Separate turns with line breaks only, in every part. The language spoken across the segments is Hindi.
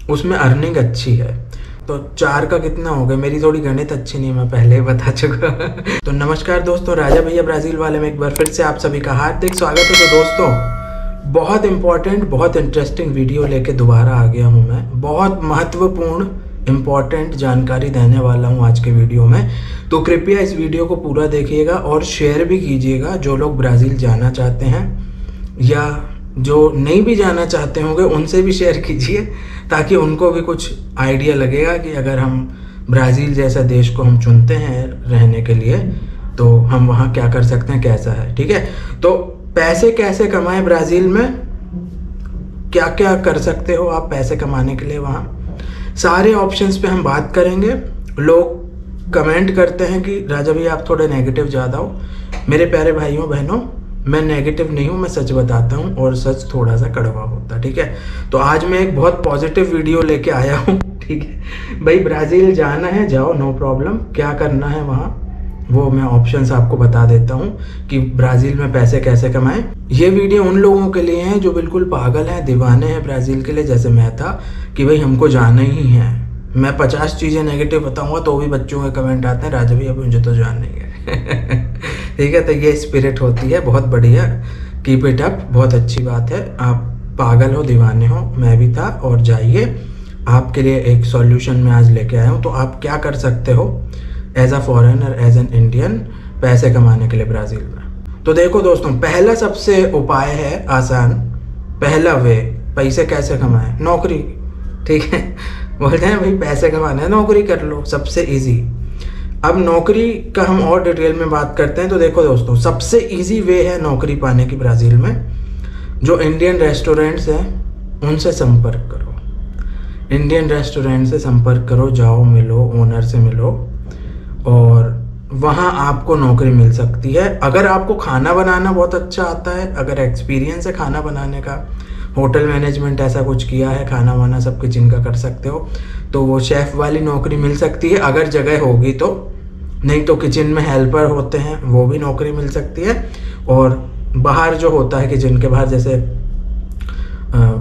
उसमें अर्निंग अच्छी है। तो 4 का कितना हो गया, मेरी थोड़ी गणित अच्छी नहीं, मैं पहले ही बता चुका। तो नमस्कार दोस्तों, राजा भैया ब्राज़ील वाले में एक बार फिर से आप सभी का हार्दिक स्वागत है। तो दोस्तों, बहुत इंपॉर्टेंट, बहुत इंटरेस्टिंग वीडियो लेके दोबारा आ गया हूँ मैं। बहुत महत्वपूर्ण इम्पॉर्टेंट जानकारी देने वाला हूँ आज के वीडियो में। तो कृपया इस वीडियो को पूरा देखिएगा और शेयर भी कीजिएगा। जो लोग ब्राज़ील जाना चाहते हैं या जो नहीं भी जाना चाहते होंगे उनसे भी शेयर कीजिए, ताकि उनको भी कुछ आइडिया लगेगा कि अगर हम ब्राज़ील जैसा देश को हम चुनते हैं रहने के लिए तो हम वहाँ क्या कर सकते हैं, कैसा है। ठीक है, तो पैसे कैसे कमाएं ब्राज़ील में, क्या क्या कर सकते हो आप पैसे कमाने के लिए वहाँ, सारे ऑप्शंस पे हम बात करेंगे। लोग कमेंट करते हैं कि राजा भैया आप थोड़े नेगेटिव ज़्यादा हो। मेरे प्यारे भाइयों बहनों, मैं नेगेटिव नहीं हूँ, मैं सच बताता हूँ और सच थोड़ा सा कड़वा होता है। ठीक है, तो आज मैं एक बहुत पॉजिटिव वीडियो लेके आया हूँ। ठीक है भाई, ब्राज़ील जाना है जाओ, नो प्रॉब्लम। क्या करना है वहाँ वो मैं ऑप्शंस आपको बता देता हूँ कि ब्राज़ील में पैसे कैसे कमाएं। ये वीडियो उन लोगों के लिए है जो बिल्कुल पागल हैं, दीवाने हैं ब्राज़ील के लिए, जैसे मैं था कि भाई हमको जाना ही है। मैं 50 चीज़ें नेगेटिव बताऊँगा तो भी बच्चों के कमेंट आते हैं, राजा भैया मुझे तो जाना ही है। ठीक है, तो ये स्पिरिट होती है, बहुत बढ़िया, कीप इट अप, बहुत अच्छी बात है। आप पागल हो, दीवाने हो, मैं भी था। और जाइए, आपके लिए एक सॉल्यूशन मैं आज लेके आया हूँ। तो आप क्या कर सकते हो as a foreigner, as an Indian, पैसे कमाने के लिए ब्राज़ील में। तो देखो दोस्तों, पहला सबसे उपाय है आसान, पहला वे पैसे कैसे कमाएं, नौकरी। ठीक है, बोलते हैं भाई पैसे कमाने हैं, नौकरी कर लो, सबसे इजी। अब नौकरी का हम और डिटेल में बात करते हैं। तो देखो दोस्तों, सबसे इजी वे है नौकरी पाने की ब्राज़ील में। जो इंडियन रेस्टोरेंट्स हैं उनसे संपर्क करो, इंडियन रेस्टोरेंट से संपर्क करो, जाओ मिलो, ओनर से मिलो और वहाँ आपको नौकरी मिल सकती है। अगर आपको खाना बनाना बहुत अच्छा आता है, अगर एक्सपीरियंस है खाना बनाने का, होटल मैनेजमेंट ऐसा कुछ किया है, खाना वाना सब किचन का कर सकते हो, तो वो शेफ़ वाली नौकरी मिल सकती है अगर जगह होगी तो। नहीं तो किचन में हेल्पर होते हैं, वो भी नौकरी मिल सकती है। और बाहर जो होता है किचन के बाहर, जैसे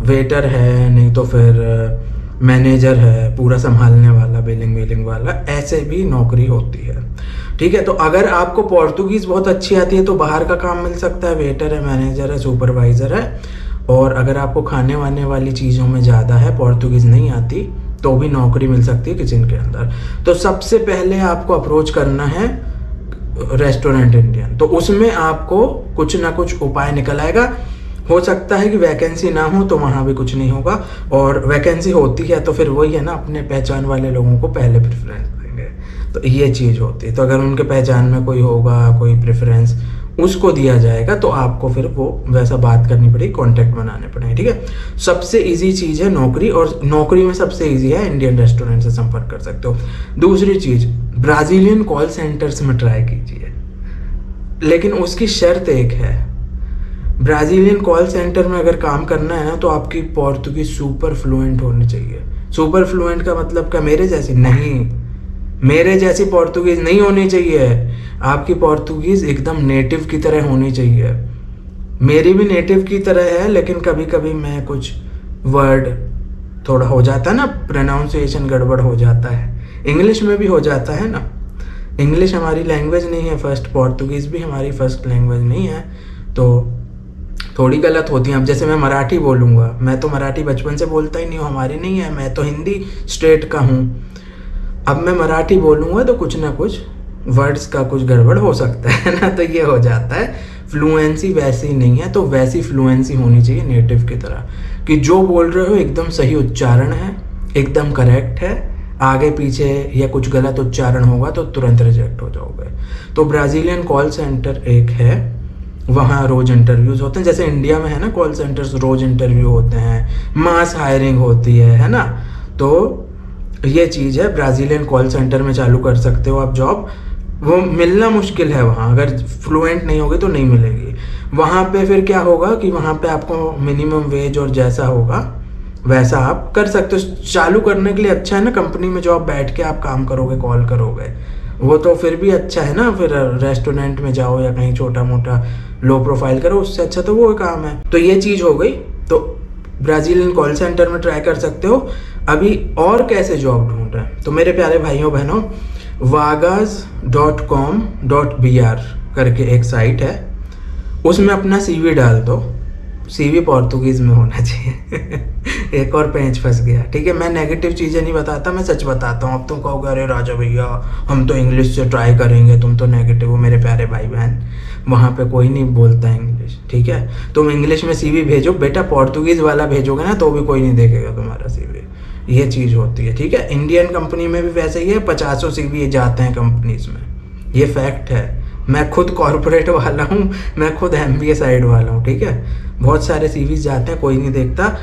वेटर है, नहीं तो फिर मैनेजर है, पूरा संभालने वाला, बिलिंग विलिंग वाला, ऐसे भी नौकरी होती है। ठीक है, तो अगर आपको पोर्तुगीज़ बहुत अच्छी आती है तो बाहर का काम मिल सकता है, वेटर है, मैनेजर है, सुपरवाइज़र है। और अगर आपको खाने वाने वाली चीज़ों में ज़्यादा है, पोर्तुगीज़ नहीं आती, तो भी नौकरी मिल सकती है किचन के अंदर। तो सबसे पहले आपको अप्रोच करना है रेस्टोरेंट इंडियन, तो उसमें आपको कुछ ना कुछ उपाय निकल आएगा। हो सकता है कि वैकेंसी ना हो तो वहाँ भी कुछ नहीं होगा, और वैकेंसी होती है तो फिर वही है ना, अपने पहचान वाले लोगों को पहले प्रेफरेंस देंगे, तो ये चीज़ होती है। तो अगर उनके पहचान में कोई होगा, कोई प्रेफरेंस उसको दिया जाएगा, तो आपको फिर वो वैसा बात करनी पड़ेगी, कॉन्टैक्ट बनाने पड़ेंगे। ठीक है, सबसे इजी चीज़ है नौकरी, और नौकरी में सबसे इजी है इंडियन रेस्टोरेंट से संपर्क कर सकते हो। दूसरी चीज़, ब्राज़ीलियन कॉल सेंटर्स में ट्राई कीजिए, लेकिन उसकी शर्त एक है, ब्राज़ीलियन कॉल सेंटर में अगर काम करना है ना तो आपकी पोर्तुगीज़ सुपर फ्लुएंट होनी चाहिए। सुपर फ्लुएंट का मतलब क्या, मेरे जैसी नहीं, मेरे जैसी पोर्तुगीज़ नहीं होनी चाहिए। आपकी पोर्तुगीज़ एकदम नेटिव की तरह होनी चाहिए। मेरी भी नेटिव की तरह है, लेकिन कभी कभी मैं कुछ वर्ड थोड़ा हो जाता है ना, प्रोनाउंसिएशन गड़बड़ हो जाता है। इंग्लिश में भी हो जाता है ना, इंग्लिश हमारी लैंग्वेज नहीं है फर्स्ट, पोर्तुगीज़ भी हमारी फर्स्ट लैंग्वेज नहीं है, तो थोड़ी गलत होती है। अब जैसे मैं मराठी बोलूँगा, मैं तो मराठी बचपन से बोलता ही नहीं हूँ, हमारी नहीं है, मैं तो हिंदी स्टेट का हूँ। अब मैं मराठी बोलूँगा तो कुछ ना कुछ वर्ड्स का कुछ गड़बड़ हो सकता है ना, तो ये हो जाता है। फ्लुएंसी वैसी नहीं है, तो वैसी फ्लुएंसी होनी चाहिए नेटिव की तरह, कि जो बोल रहे हो एकदम सही उच्चारण है, एकदम करेक्ट है, आगे पीछे या कुछ गलत उच्चारण होगा तो तुरंत रिजेक्ट हो जाओगे। तो ब्राज़ीलियन कॉल सेंटर एक है, वहाँ रोज़ इंटरव्यूज़ होते हैं, जैसे इंडिया में है ना कॉल सेंटर्स, रोज़ इंटरव्यू होते हैं, मास हायरिंग होती है ना। तो ये चीज़ है, ब्राज़ीलियन कॉल सेंटर में चालू कर सकते हो आप जॉब। वो मिलना मुश्किल है वहाँ, अगर फ्लुएंट नहीं होगी तो नहीं मिलेगी। वहाँ पे फिर क्या होगा कि वहाँ पे आपको मिनिमम वेज और जैसा होगा वैसा आप कर सकते हो। चालू करने के लिए अच्छा है ना, कंपनी में जॉब बैठ के आप काम करोगे, कॉल करोगे, वो तो फिर भी अच्छा है ना। फिर रेस्टोरेंट में जाओ या कहीं छोटा मोटा लो प्रोफाइल करो, उससे अच्छा तो वो काम है। तो ये चीज़ हो गई। तो ब्राज़ीलियन कॉल सेंटर में ट्राई कर सकते हो। अभी और कैसे जॉब ढूंढ रहे हैं, तो मेरे प्यारे भाइयों बहनों, vagas.com.br करके एक साइट है, उसमें अपना CV डाल दो। CV पोर्तुगीज़ में होना चाहिए। एक और पेंच फंस गया। ठीक है, मैं नेगेटिव चीज़ें नहीं बताता, मैं सच बताता हूँ। अब तुम कहोगे अरे राजा भैया हम तो इंग्लिश से ट्राई करेंगे, तुम तो नेगेटिव हो। मेरे प्यारे भाई बहन, वहाँ पे कोई नहीं बोलता इंग्लिश। ठीक है, तुम इंग्लिश में CV भेजो बेटा, पोर्तुगीज़ वाला भेजोगे ना तो भी कोई नहीं देखेगा तुम्हारा CV। ये चीज़ होती है। ठीक है, इंडियन कंपनी में भी वैसे ही है, 50 CV जाते हैं कंपनीज में, ये फैक्ट है। मैं खुद कॉर्पोरेट वाला हूँ, मैं खुद MBA साइड वाला हूँ। ठीक है, बहुत सारे CVs जाते हैं, कोई नहीं देखता।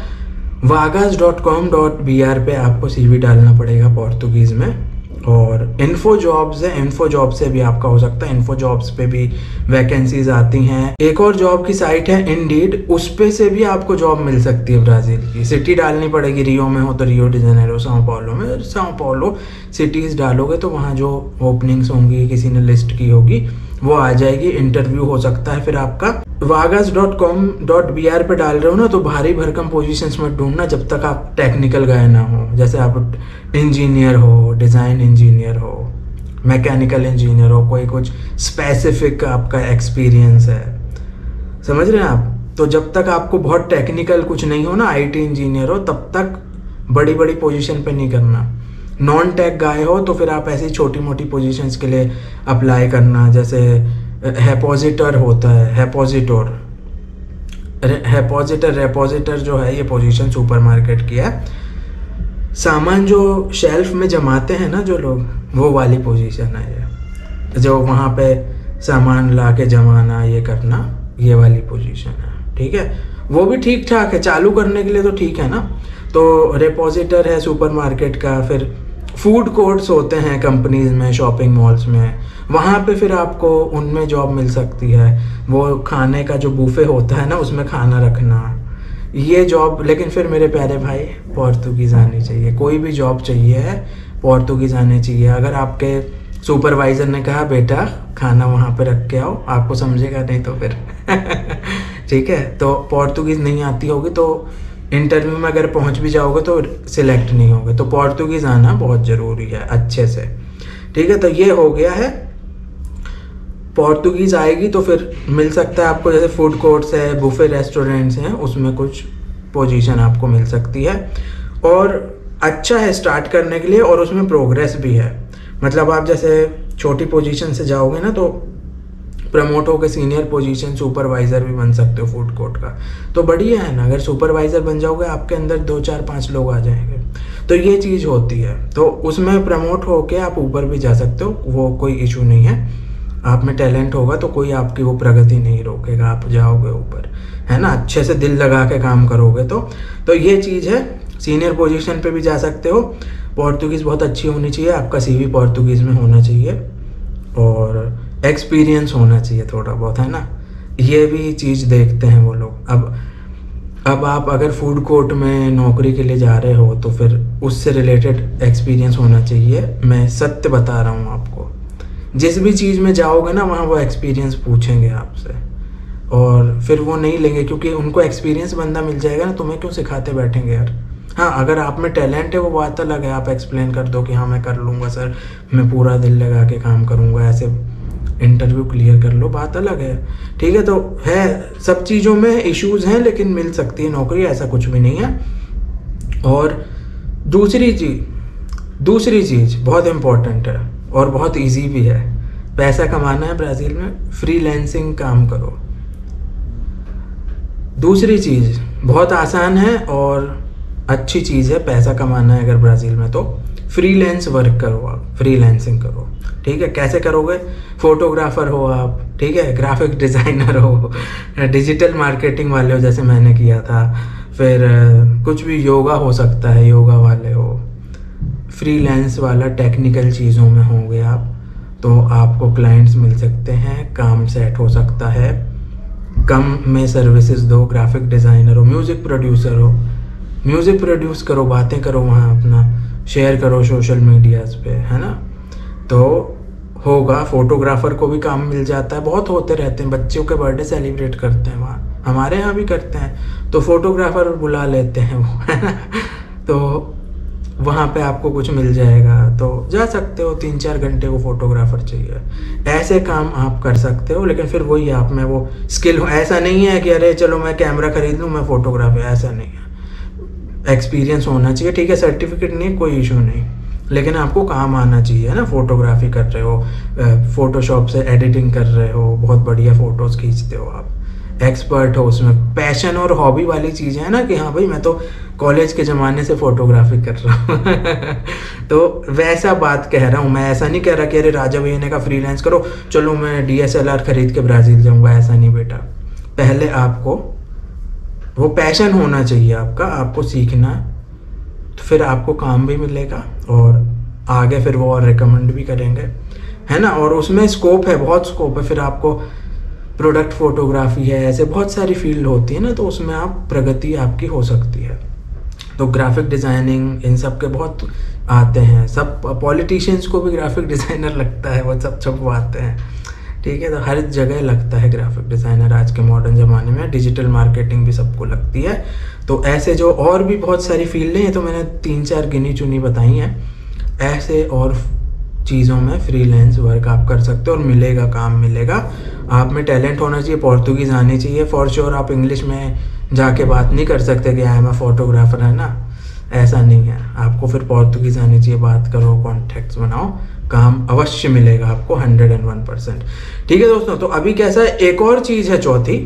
vagas.com.br पे आपको CV डालना पड़ेगा पोर्तुगीज़ में। और इन्फो जॉब्स है, इन्फो जॉब से भी आपका हो सकता है, इन्फो जॉब्स पे भी वैकेंसीज आती हैं। एक और जॉब की साइट है इंडीड, उस पे से भी आपको जॉब मिल सकती है। ब्राज़ील की सिटी डालनी पड़ेगी, रियो में हो तो Rio de Janeiro, Sao Paulo में साओ पाउलो सिटीज़ डालोगे तो वहाँ जो ओपनिंग्स होंगी, किसी ने लिस्ट की होगी, वो आ जाएगी। इंटरव्यू हो सकता है फिर आपका। vagas.com.br पे डाल रहे हो ना तो भारी भरकम पोजीशंस मत ढूंढना जब तक आप टेक्निकल गाय ना हो। जैसे आप इंजीनियर हो, डिज़ाइन इंजीनियर हो, मैकेनिकल इंजीनियर हो, कोई कुछ स्पेसिफिक आपका एक्सपीरियंस है, समझ रहे हैं आप। तो जब तक आपको बहुत टेक्निकल कुछ नहीं हो ना, IT इंजीनियर हो, तब तक बड़ी बड़ी पोजीशन पे नहीं करना। नॉन टेक गाय हो तो फिर आप ऐसी छोटी मोटी पोजीशंस के लिए अप्लाई करना। जैसे हेपोजिटर होता है, रेपोजिटर जो है, ये पोजीशन सुपरमार्केट की है। सामान जो शेल्फ में जमाते हैं ना जो लोग, वो वाली पोजीशन है ये, जो वहाँ पे सामान ला के जमाना, ये करना, ये वाली पोजीशन है। ठीक है, वो भी ठीक ठाक है, चालू करने के लिए तो ठीक है ना। तो रेपोजिटर है सुपरमार्केट का। फिर फूड कोर्ट्स होते हैं कंपनीज में, शॉपिंग मॉल्स में, वहाँ पे फिर आपको उनमें जॉब मिल सकती है। वो खाने का जो बूफे होता है ना, उसमें खाना रखना, ये जॉब। लेकिन फिर मेरे प्यारे भाई, पोर्तुगीज़ आनी चाहिए। कोई भी जॉब चाहिए है, पोर्तुगीज़ आनी चाहिए। अगर आपके सुपरवाइज़र ने कहा बेटा खाना वहाँ पे रख के आओ, आपको समझेगा नहीं तो फिर ठीक है, तो पोर्तुगीज़ नहीं आती होगी तो इंटरव्यू में अगर पहुँच भी जाओगे तो सिलेक्ट नहीं होगे। तो पोर्तुगीज़ आना बहुत ज़रूरी है अच्छे से। ठीक है, तो ये हो गया है। पोर्तुगीज़ आएगी तो फिर मिल सकता है आपको, जैसे फूड कोर्ट्स है, बुफे रेस्टोरेंट्स हैं, उसमें कुछ पोजीशन आपको मिल सकती है। और अच्छा है स्टार्ट करने के लिए, और उसमें प्रोग्रेस भी है। मतलब आप जैसे छोटी पोजीशन से जाओगे ना तो प्रमोट होकर सीनियर पोजीशन सुपरवाइज़र भी बन सकते हो फूड कोर्ट का, तो बढ़िया है ना। अगर सुपरवाइज़र बन जाओगे, आपके अंदर 2 4 5 लोग आ जाएंगे, तो ये चीज़ होती है। तो उसमें प्रमोट होके आप ऊपर भी जा सकते हो, वो कोई इशू नहीं है। आप में टैलेंट होगा तो कोई आपकी वो प्रगति नहीं रोकेगा, आप जाओगे ऊपर, है ना। अच्छे से दिल लगा के काम करोगे तो ये चीज़ है। सीनियर पोजीशन पे भी जा सकते हो। पोर्तुगीज़ बहुत अच्छी होनी चाहिए, आपका CV पोर्तुगीज़ में होना चाहिए, और एक्सपीरियंस होना चाहिए थोड़ा बहुत, है ना। ये भी चीज़ देखते हैं वो लोग। अब आप अगर फूड कोर्ट में नौकरी के लिए जा रहे हो तो फिर उससे रिलेटेड एक्सपीरियंस होना चाहिए। मैं सत्य बता रहा हूँ आपको, जिस भी चीज़ में जाओगे ना वहाँ वो एक्सपीरियंस पूछेंगे आपसे, और फिर वो नहीं लेंगे, क्योंकि उनको एक्सपीरियंस बंदा मिल जाएगा ना, तुम्हें क्यों सिखाते बैठेंगे यार। हाँ, अगर आप में टैलेंट है वो बात अलग है, आप एक्सप्लेन कर दो कि हाँ मैं कर लूँगा सर, मैं पूरा दिल लगा के काम करूँगा, ऐसे इंटरव्यू क्लियर कर लो, बात अलग है। ठीक है, तो है सब चीज़ों में इश्यूज़ हैं, लेकिन मिल सकती है नौकरी, ऐसा कुछ भी नहीं है। और दूसरी चीज़ बहुत इम्पोर्टेंट है और बहुत इजी भी है। पैसा कमाना है ब्राज़ील में, फ्रीलांसिंग काम करो। दूसरी चीज़ बहुत आसान है और अच्छी चीज़ है, पैसा कमाना है अगर ब्राज़ील में तो फ्रीलांस वर्क करो, आप फ्रीलांसिंग करो। ठीक है, कैसे करोगे? फोटोग्राफर हो आप, ठीक है, ग्राफिक डिज़ाइनर हो, डिजिटल मार्केटिंग वाले हो जैसे मैंने किया था, फिर कुछ भी योगा हो सकता है, योगा वाले हो, फ्रीलांस वाला टेक्निकल चीज़ों में होंगे आप, तो आपको क्लाइंट्स मिल सकते हैं, काम सेट हो सकता है, कम में सर्विसेज दो। ग्राफिक डिज़ाइनर हो, म्यूज़िक प्रोड्यूसर हो, म्यूज़िक प्रोड्यूस करो, बातें करो वहाँ, अपना शेयर करो सोशल मीडियाज़ पे, है ना, तो होगा। फोटोग्राफर को भी काम मिल जाता है, बहुत होते रहते हैं, बच्चों के बर्थडे सेलिब्रेट करते हैं वहाँ, हमारे यहाँ भी करते हैं, तो फोटोग्राफर बुला लेते हैं वो, है ना। तो वहाँ पे आपको कुछ मिल जाएगा, तो जा सकते हो। 3-4 घंटे वो फोटोग्राफर चाहिए, ऐसे काम आप कर सकते हो। लेकिन फिर वही आप में वो स्किल हो, ऐसा नहीं है कि अरे चलो मैं कैमरा खरीद लूँ मैं फोटोग्राफर, ऐसा नहीं है। एक्सपीरियंस होना चाहिए, ठीक है, सर्टिफिकेट नहीं कोई इशू नहीं, लेकिन आपको काम आना चाहिए ना। फोटोग्राफी कर रहे हो, फोटोशॉप से एडिटिंग कर रहे हो, बहुत बढ़िया फ़ोटोज़ खींचते हो आप, एक्सपर्ट हो उसमें। पैशन और हॉबी वाली चीज़ें हैं ना कि हाँ भाई मैं तो कॉलेज के ज़माने से फ़ोटोग्राफी कर रहा हूँ तो वैसा बात कह रहा हूँ मैं। ऐसा नहीं कह रहा कि अरे राजा भैया ने कहा फ्रीलांस करो चलो मैं DSLR खरीद के ब्राज़ील जाऊँगा, ऐसा नहीं बेटा। पहले आपको वो पैशन होना चाहिए आपका, आपको सीखना, तो फिर आपको काम भी मिलेगा और आगे फिर वो और रिकमेंड भी करेंगे, है ना। और उसमें स्कोप है, बहुत स्कोप है। फिर आपको प्रोडक्ट फोटोग्राफी है, ऐसे बहुत सारी फील्ड होती है ना, तो उसमें आप प्रगति आपकी हो सकती है। तो ग्राफिक डिज़ाइनिंग इन सब के बहुत आते हैं, सब पॉलिटिशियंस को भी ग्राफिक डिज़ाइनर लगता है, वो सब छपवाते हैं, ठीक है। तो हर जगह लगता है ग्राफिक डिज़ाइनर आज के मॉडर्न ज़माने में। डिजिटल मार्केटिंग भी सबको लगती है। तो ऐसे जो और भी बहुत सारी फील्डें हैं, तो मैंने 3-4 गिनी चुनी बताई हैं। ऐसे और चीज़ों में फ्रीलांस वर्क आप कर सकते हो और मिलेगा, काम मिलेगा। आप में टैलेंट होना चाहिए, पोर्तुगीज़ आनी चाहिए फॉर श्योर। आप इंग्लिश में जाके बात नहीं कर सकते कि आई एम अ फोटोग्राफर, है ना, ऐसा नहीं है। आपको फिर पोर्तुगीज़ आनी चाहिए, बात करो, कॉन्टैक्ट्स बनाओ, काम अवश्य मिलेगा आपको 101%। ठीक है दोस्तों, तो अभी कैसा है, एक और चीज़ है चौथी,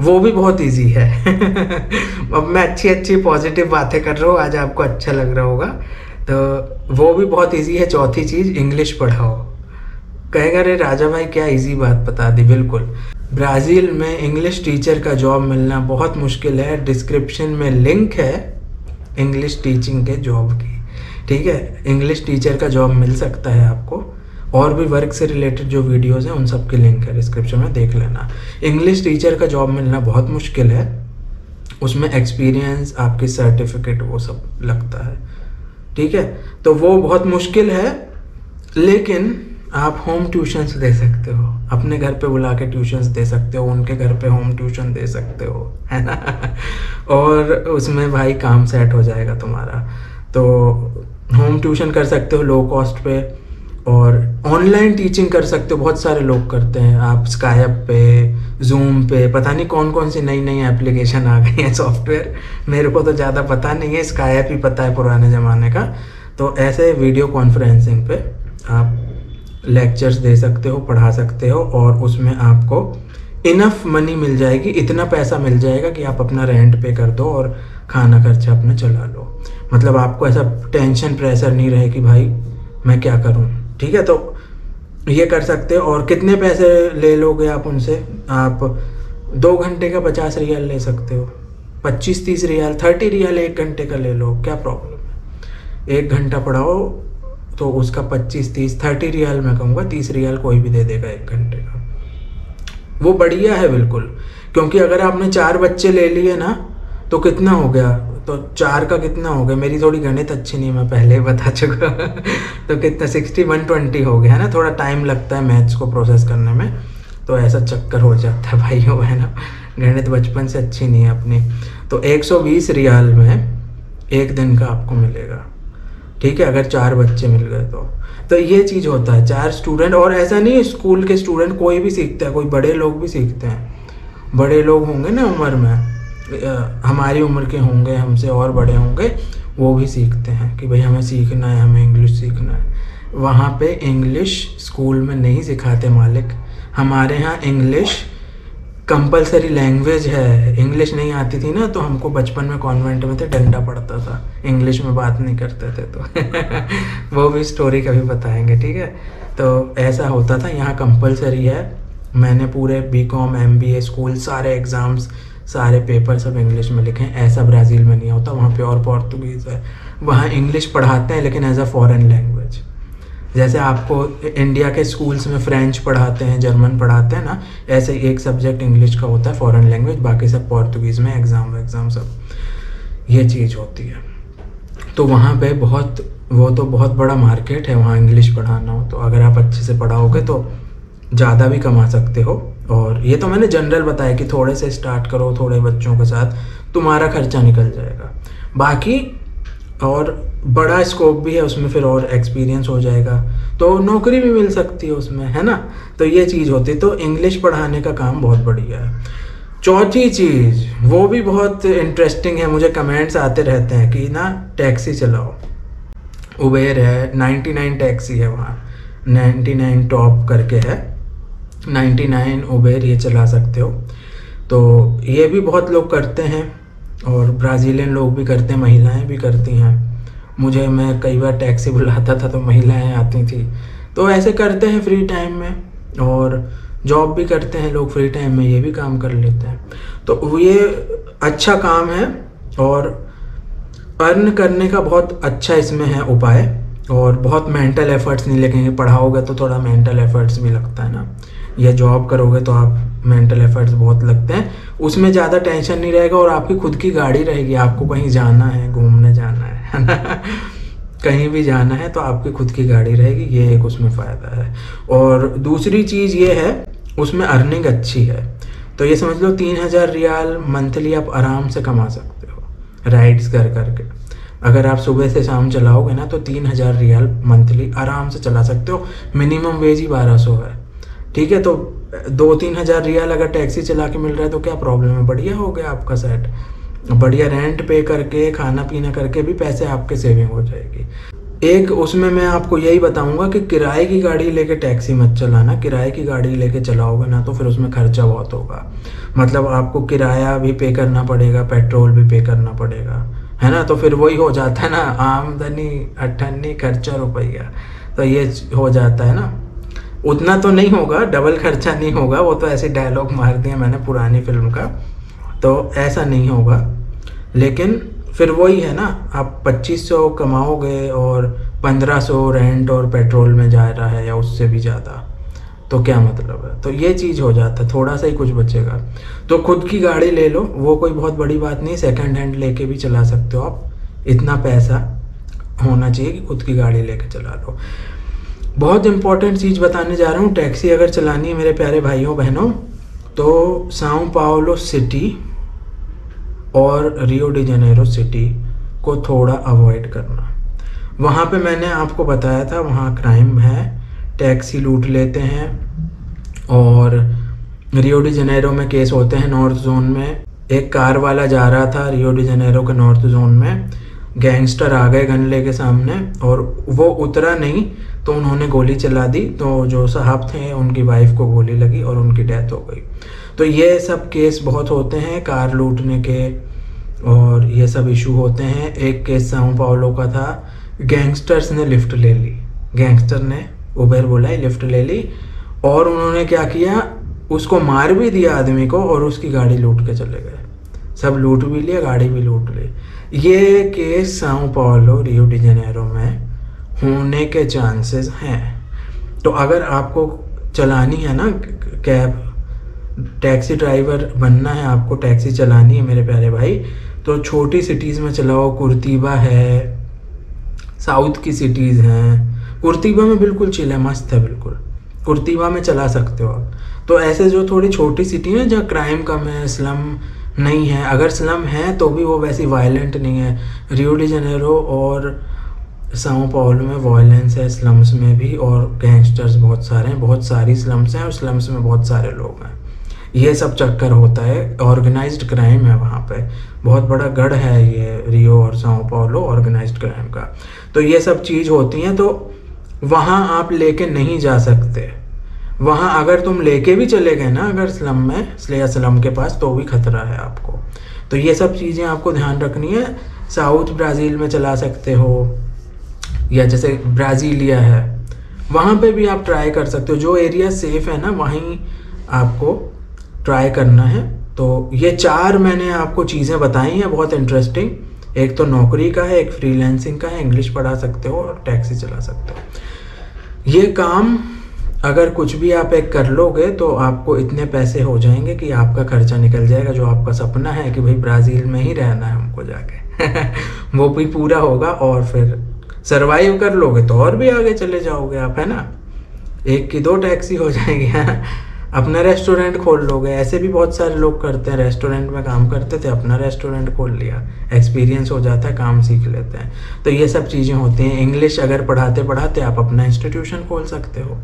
वो भी बहुत इजी है अब मैं अच्छी पॉजिटिव बातें कर रहा हूँ, आज आपको अच्छा लग रहा होगा। तो वो भी बहुत इजी है, चौथी चीज़, इंग्लिश पढ़ाओ। कहेगा अरे राजा भाई क्या इजी बात बता दी। बिल्कुल, ब्राज़ील में इंग्लिश टीचर का जॉब मिलना बहुत मुश्किल है। डिस्क्रिप्शन में लिंक है इंग्लिश टीचिंग के जॉब की, ठीक है। इंग्लिश टीचर का जॉब मिल सकता है आपको, और भी वर्क से रिलेटेड जो वीडियोस हैं उन सब के लिंक है डिस्क्रिप्शन में, देख लेना। इंग्लिश टीचर का जॉब मिलना बहुत मुश्किल है, उसमें एक्सपीरियंस, आपकी सर्टिफिकेट, वो सब लगता है, ठीक है। तो वो बहुत मुश्किल है, लेकिन आप होम ट्यूशन्स दे सकते हो, अपने घर पे बुला के ट्यूशन्स दे सकते हो, उनके घर पे होम ट्यूशन दे सकते हो, है ना और उसमें भाई काम सेट हो जाएगा तुम्हारा। तो होम ट्यूशन कर सकते हो लो कॉस्ट पे, और ऑनलाइन टीचिंग कर सकते हो, बहुत सारे लोग करते हैं। आप स्काइप पे, जूम पे, पता नहीं कौन कौन सी नई एप्लीकेशन आ गई हैं सॉफ्टवेयर, मेरे को तो ज़्यादा पता नहीं है, स्काइप ही पता है पुराने ज़माने का। तो ऐसे वीडियो कॉन्फ्रेंसिंग पे आप लेक्चर्स दे सकते हो, पढ़ा सकते हो, और उसमें आपको इनफ मनी मिल जाएगी, इतना पैसा मिल जाएगा कि आप अपना रेंट पे कर दो और खाना खर्चा अपना चला लो। मतलब आपको ऐसा टेंशन प्रेशर नहीं रहे कि भाई मैं क्या करूं, ठीक है। तो ये कर सकते हो। और कितने पैसे ले लोगे आप उनसे, आप 2 घंटे का 50 रियाल ले सकते हो, 25-30 रियाल, 30 रियाल 1 घंटे का ले लो, क्या प्रॉब्लम है। 1 घंटा पढ़ाओ तो उसका 25-30, 30 रियाल मैं कहूँगा, 30 रियाल कोई भी दे देगा 1 घंटे का, वो बढ़िया है बिल्कुल। क्योंकि अगर आपने 4 बच्चे ले लिए ना, तो कितना हो गया, तो 4 का कितना हो गया, मेरी थोड़ी गणित अच्छी नहीं, मैं पहले ही बता चुका तो कितना 60-120 हो गया, है ना। थोड़ा टाइम लगता है मैथ्स को प्रोसेस करने में, तो ऐसा चक्कर हो जाता है भाइयों, है ना, गणित बचपन से अच्छी नहीं है अपनी। तो 120 रियाल में 1 दिन का आपको मिलेगा, ठीक है, अगर 4 बच्चे मिल गए तो ये चीज़ होता है। 4 स्टूडेंट, और ऐसा नहीं है स्कूल के स्टूडेंट कोई भी सीखता है, कोई बड़े लोग भी सीखते हैं। बड़े लोग होंगे ना उम्र में, हमारी उम्र के होंगे, हमसे और बड़े होंगे, वो भी सीखते हैं कि भाई हमें सीखना है, हमें इंग्लिश सीखना है। वहाँ पे इंग्लिश स्कूल में नहीं सिखाते मालिक, हमारे यहाँ इंग्लिश कंपलसरी लैंग्वेज है। इंग्लिश नहीं आती थी ना, तो हमको बचपन में कॉन्वेंट में थे, डंडा पड़ता था, इंग्लिश में बात नहीं करते थे तो वो भी स्टोरी कभी बताएंगे, ठीक है। तो ऐसा होता था, यहाँ कंपलसरी है। मैंने पूरे BCom MBA स्कूल सारे एग्ज़ाम्स सारे पेपर सब इंग्लिश में लिखे हैं। ऐसा ब्राज़ील में नहीं होता, वहाँ प्योर पोर्तुगीज़ है। वहाँ इंग्लिश पढ़ाते हैं लेकिन एज अ फॉरेन लैंग्वेज। जैसे आपको इंडिया के स्कूल्स में फ्रेंच पढ़ाते हैं, जर्मन पढ़ाते हैं ना, ऐसे एक सब्जेक्ट इंग्लिश का होता है फॉरेन लैंग्वेज, बाकी सब पोर्तुगीज़ में एग्ज़ाम सब ये चीज़ होती है। तो वहाँ पे बहुत बड़ा मार्केट है वहाँ इंग्लिश पढ़ाना हो, तो अगर आप अच्छे से पढ़ाओगे तो ज़्यादा भी कमा सकते हो। और ये तो मैंने जनरल बताया कि थोड़े से स्टार्ट करो, थोड़े बच्चों के साथ तुम्हारा खर्चा निकल जाएगा। बाकी और बड़ा स्कोप भी है उसमें, फिर और एक्सपीरियंस हो जाएगा तो नौकरी भी मिल सकती है उसमें, है ना। तो ये चीज़ होती है, तो इंग्लिश पढ़ाने का काम बहुत बढ़िया है। चौथी चीज़ वो भी बहुत इंटरेस्टिंग है, मुझे कमेंट्स आते रहते हैं कि ना टैक्सी चलाओ। उबेर है, 99 टैक्सी है वहाँ, 99 टॉप करके है, 99 उबेर ये चला सकते हो। तो ये भी बहुत लोग करते हैं और ब्राज़ीलियन लोग भी करते हैं, महिलाएं भी करती हैं। मुझे, मैं कई बार टैक्सी बुलाता था तो महिलाएं आती थी। तो ऐसे करते हैं फ्री टाइम में, और जॉब भी करते हैं लोग फ्री टाइम में, ये भी काम कर लेते हैं। तो ये अच्छा काम है और अर्न करने का बहुत अच्छा इसमें है उपाय, और बहुत मेंटल एफर्ट्स नहीं लगेंगे। पढ़ाओगे तो थोड़ा मेंटल एफर्ट्स भी लगता है ना, या जॉब करोगे तो आप मेंटल एफर्ट्स बहुत लगते हैं, उसमें ज़्यादा टेंशन नहीं रहेगा और आपकी खुद की गाड़ी रहेगी। आपको कहीं जाना है, घूमने जाना है ना, कहीं भी जाना है तो आपकी खुद की गाड़ी रहेगी, ये एक उसमें फ़ायदा है। और दूसरी चीज़ ये है, उसमें अर्निंग अच्छी है। तो ये समझ लो 3000 रियाल मंथली आप आराम से कमा सकते हो राइड्स कर करके। अगर आप सुबह से शाम चलाओगे ना तो 3000 रियाल मंथली आराम से चला सकते हो। मिनिमम वेज ही 1200 है, ठीक है। तो 2-3 हज़ार रियाल अगर टैक्सी चला के मिल रहा है तो क्या प्रॉब्लम है, बढ़िया हो गया आपका सेट। बढ़िया रेंट पे करके, खाना पीना करके भी पैसे आपके सेविंग हो जाएगी। एक उसमें मैं आपको यही बताऊंगा कि किराए की गाड़ी लेके टैक्सी मत चलाना। किराए की गाड़ी लेके चलाओगे ना तो फिर उसमें खर्चा बहुत होगा। मतलब आपको किराया भी पे करना पड़ेगा, पेट्रोल भी पे करना पड़ेगा, है ना। तो फिर वही हो जाता है ना, आमदनी अठन्नी खर्चा रुपया, तो ये हो जाता है ना। उतना तो नहीं होगा, डबल खर्चा नहीं होगा, वो तो ऐसे डायलॉग मार दिए मैंने पुरानी फिल्म का, तो ऐसा नहीं होगा। लेकिन फिर वही है ना, आप 2500 कमाओगे और 1500 रेंट और पेट्रोल में जा रहा है या उससे भी ज़्यादा, तो क्या मतलब है। तो ये चीज़ हो जाता है, थोड़ा सा ही कुछ बचेगा। तो खुद की गाड़ी ले लो, वो कोई बहुत बड़ी बात नहीं, सेकंड हैंड लेके भी चला सकते हो आप। इतना पैसा होना चाहिए कि खुद की गाड़ी लेके चला लो। बहुत इंपॉर्टेंट चीज़ बताने जा रहा हूँ, टैक्सी अगर चलानी है मेरे प्यारे भाइयों बहनों, तो साओ पाउलो सिटी और रियो डी जनेरो सिटी को थोड़ा अवॉइड करना। वहाँ पे मैंने आपको बताया था, वहाँ क्राइम है, टैक्सी लूट लेते हैं। और रियो डी जनेरो में केस होते हैं नॉर्थ जोन में। एक कार वाला जा रहा था रियो डी जनेरो के नॉर्थ जोन में, गैंगस्टर आ गए गन लेके सामने और वो उतरा नहीं तो उन्होंने गोली चला दी। तो जो साहब थे उनकी वाइफ को गोली लगी और उनकी डेथ हो गई। तो ये सब केस बहुत होते हैं कार लूटने के, और ये सब इशू होते हैं। एक केस साओ पाउलो का था, गैंगस्टर्स ने लिफ्ट ले ली, गैंगस्टर ने उबेर बुलाई, लिफ्ट ले ली, और उन्होंने क्या किया, उसको मार भी दिया आदमी को और उसकी गाड़ी लूट के चले गए। सब लूट भी लिया, गाड़ी भी लूट ली। ये case Sao Paulo Rio de Janeiro में होने के चांसेस हैं। तो अगर आपको चलानी है ना कैब, टैक्सी ड्राइवर बनना है, आपको टैक्सी चलानी है मेरे प्यारे भाई, तो छोटी सिटीज़ में चलाओ। कुर्तिबा है, साउथ की सिटीज़ हैं। कुर्तिबा में बिल्कुल चिल है, मस्त है बिल्कुल, कुर्तिबा में चला सकते हो आप। तो ऐसे जो थोड़ी छोटी सिटी है जहाँ क्राइम कम है, स्लम नहीं है, अगर स्लम है तो भी वो वैसी वायलेंट नहीं है। रियो डी जनेरो और साओ पाउलो में वायलेंस है स्लम्स में भी, और गैंगस्टर्स बहुत सारे हैं, बहुत सारी स्लम्स हैं और स्लम्स में बहुत सारे लोग हैं। ये सब चक्कर होता है, ऑर्गेनाइज्ड क्राइम है वहाँ पे, बहुत बड़ा गढ़ है ये रियो और साओ पाउलो ऑर्गेनाइज्ड क्राइम का। तो ये सब चीज़ होती हैं, तो वहाँ आप लेके नहीं जा सकते। वहाँ अगर तुम लेके भी चले गए ना अगर स्लम में, या स्लम के पास, तो भी खतरा है आपको। तो ये सब चीज़ें आपको ध्यान रखनी है। साउथ ब्राज़ील में चला सकते हो, या जैसे ब्राज़ीलिया है वहाँ पे भी आप ट्राई कर सकते हो। जो एरिया सेफ है ना वहीं आपको ट्राई करना है। तो ये 4 मैंने आपको चीज़ें बताई हैं बहुत इंटरेस्टिंग। एक तो नौकरी का है, एक फ्रीलांसिंग का है, इंग्लिश पढ़ा सकते हो और टैक्सी चला सकते हो। ये काम अगर कुछ भी आप एक कर लोगे तो आपको इतने पैसे हो जाएंगे कि आपका खर्चा निकल जाएगा। जो आपका सपना है कि भाई ब्राज़ील में ही रहना है हमको जाके वो भी पूरा होगा, और फिर सर्वाइव कर लोगे तो और भी आगे चले जाओगे आप, है ना। 1 की 2 टैक्सी हो जाएगी। अपना रेस्टोरेंट खोल लोगे। ऐसे भी बहुत सारे लोग करते हैं, रेस्टोरेंट में काम करते थे, अपना रेस्टोरेंट खोल लिया, एक्सपीरियंस हो जाता है, काम सीख लेते हैं। तो ये सब चीज़ें होती हैं। इंग्लिश अगर पढ़ाते पढ़ाते आप अपना इंस्टीट्यूशन खोल सकते हो,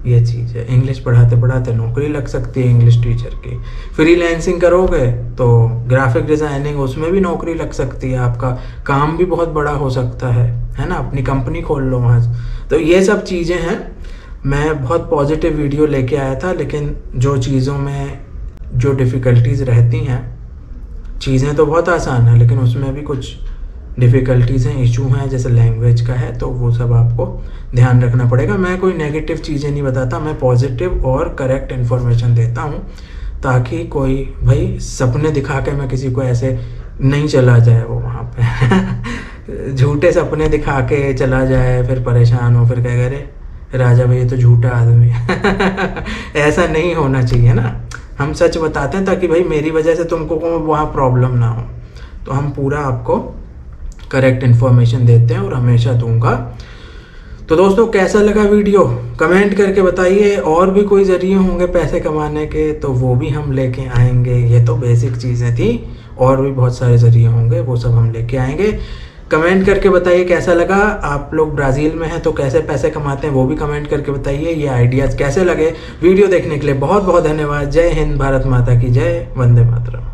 ये चीज़ है। इंग्लिश पढ़ाते पढ़ाते नौकरी लग सकती है इंग्लिश टीचर की। फ्रीलांसिंग करोगे तो ग्राफिक डिज़ाइनिंग, उसमें भी नौकरी लग सकती है, आपका काम भी बहुत बड़ा हो सकता है ना। अपनी कंपनी खोल लो वहाँ। तो ये सब चीज़ें हैं। मैं बहुत पॉजिटिव वीडियो लेके आया था, लेकिन जो चीज़ों में जो डिफ़िकल्टीज़ रहती हैं, चीज़ें तो बहुत आसान है लेकिन उसमें भी कुछ डिफ़िकल्टीज़ हैं, इशू हैं, जैसे लैंग्वेज का है, तो वो सब आपको ध्यान रखना पड़ेगा। मैं कोई नेगेटिव चीज़ें नहीं बताता, मैं पॉजिटिव और करेक्ट इन्फॉर्मेशन देता हूँ, ताकि कोई भाई सपने दिखा के मैं किसी को ऐसे नहीं चला जाए वो वहाँ पे झूठे सपने दिखा के चला जाए, फिर परेशान हो, फिर कह अरे राजा भाई तो झूठा आदमी है ऐसा नहीं होना चाहिए ना। हम सच बताते हैं ताकि भाई मेरी वजह से तुमको वहाँ प्रॉब्लम ना हो। तो हम पूरा आपको करेक्ट इन्फॉर्मेशन देते हैं और हमेशा दूंगा। तो दोस्तों कैसा लगा वीडियो कमेंट करके बताइए। और भी कोई ज़रिए होंगे पैसे कमाने के तो वो भी हम लेके आएंगे। ये तो बेसिक चीज़ें थी, और भी बहुत सारे ज़रिए होंगे, वो सब हम लेके आएंगे। कमेंट करके बताइए कैसा लगा। आप लोग ब्राज़ील में हैं तो कैसे पैसे कमाते हैं वो भी कमेंट करके बताइए। ये आइडियाज़ कैसे लगे। वीडियो देखने के लिए बहुत बहुत धन्यवाद। जय हिंद, भारत माता की जय, वंदे मातरम।